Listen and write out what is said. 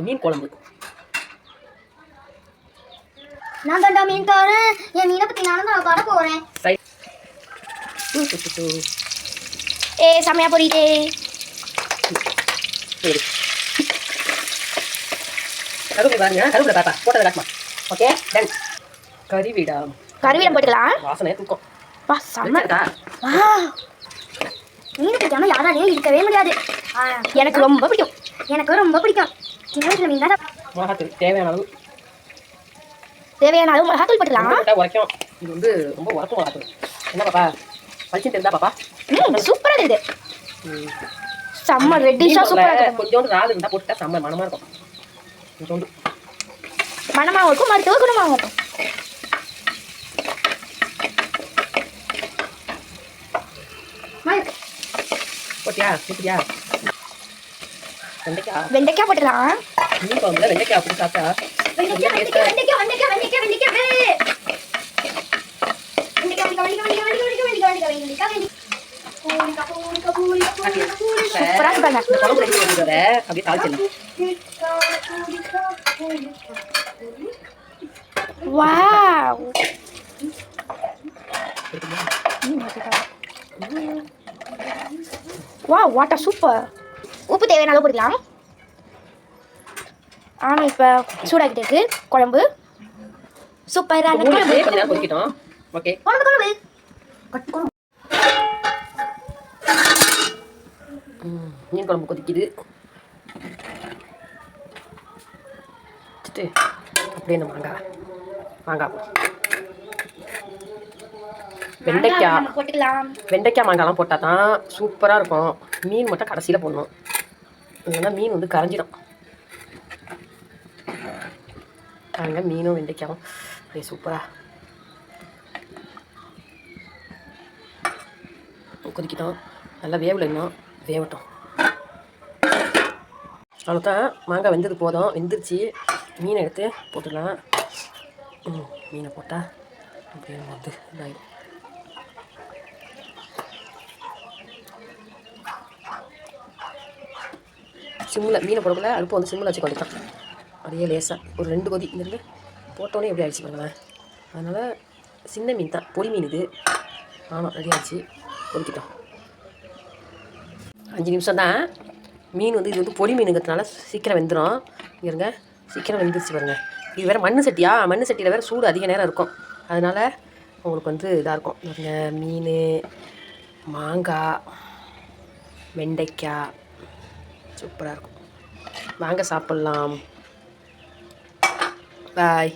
மீன் குழம்பு. நான் தாண்டா மீன்காரன். என் மீனை பற்றி நானும் தான் பாட போகிறேன். செமையா பொரியுதே. கருவேப்பிலை பாருங்க, கருவேப்பிலை பாப்பா போட்டதை காட்டுமா. Okay done. கறிவிடம் போட்டுக்கலாம். வாசனை தூக்கம். வா செம்மடா. வா மீன் பிடிக்காம யாராலையும் இருக்கவே முடியாது. எனக்கு ரொம்ப பிடிக்கும். எனக்கு ரொம்ப பிடிக்கும். சின்ன வயசுல மீன் தான். மிளகாத்தூள் தேவையான அளவு மிளகாத்தூள் போட்டுக்கலாம். உரைக்கும். இது வந்து ரொம்ப உரப்பு மிளகாத்தூள். என்ன பாப்பா பளிச்சு தெரிந்தா பாப்பா? சூப்பரா இருக்குது. செம்ம ரெட்டிஷா சூப்பரா இருக்கு. கொஞ்சோண்டு ரால் இருந்தா போட்டா செம்ம மனமா இருக்கும். கொஞ்சோண்டு மனமாவும் இருக்கும், மருத்துவ குணமாகவும் இருக்கும். போட்டியா போட்டியா? வெண்டைக்காய் போட்டுக்கலாம். மீன் குழம்புல வெண்டைக்காய் அப்படி சாப்பிட்டா அப்படியே தாளிச்சிடலாம். Wow wow what a super. உப்பு தேவையான அளவு போட்டுக்கலாம். ஆனால் இப்போ சூடாகிட்டு இருக்கு குழம்பு. சூப்பரான குழம்பு. ஓகே மீன் குழம்பு கொதிக்குது. அப்படியே இந்த மாங்காய் வெண்டைக்காய் மாங்காய்லாம் போட்டால் தான் சூப்பராக இருக்கும். மீன் மட்டும் கடைசியில் போடணும், இல்லைன்னா மீன் வந்து கரைஞ்சிடும். பாருங்க மீனும் வெண்டைக்காயும் அப்படியே சூப்பராக கொதிக்கிட்டோம். நல்லா வேவலை இன்னும் வேவட்டும். அவ்வளோதான், மாங்காய் வெந்தது போதும். வெந்துருச்சு. மீனை எடுத்து போட்டுடலாம். மீனை போட்டால் அப்படியே வந்து இதாகிடும். சிம்மில் மீனை போடக்குள்ள அடுப்பு வந்து சிம்மில் வச்சு கொதித்தான். அப்படியே லேசாக ஒரு 2 கொதி இருந்து போட்டோன்னே எப்படி ஆகிடுச்சு பாருங்களேன். அதனால் சின்ன மீன் தான், பொடி மீன் இது. ஆமாம் ரெடி ஆகிடுச்சு. கொதிக்கிட்டோம். 5 நிமிஷம் தான். மீன் வந்து இது வந்து பொடி மீனுங்கிறதுனால சீக்கிரம் வெந்துடும். இங்கேருங்க சீக்கிரம் வெந்துருச்சு பாருங்கள். இது வேறு மண் சட்டியா, மண் சட்டியில் வேறு சூடு அதிக நேரம் இருக்கும். அதனால் உங்களுக்கு வந்து இதாக இருக்கும். பாருங்க மீன், மாங்காய், வெண்டைக்காய் சூப்பராக இருக்கும். வாங்க சாப்பிட்லாம். பாய்.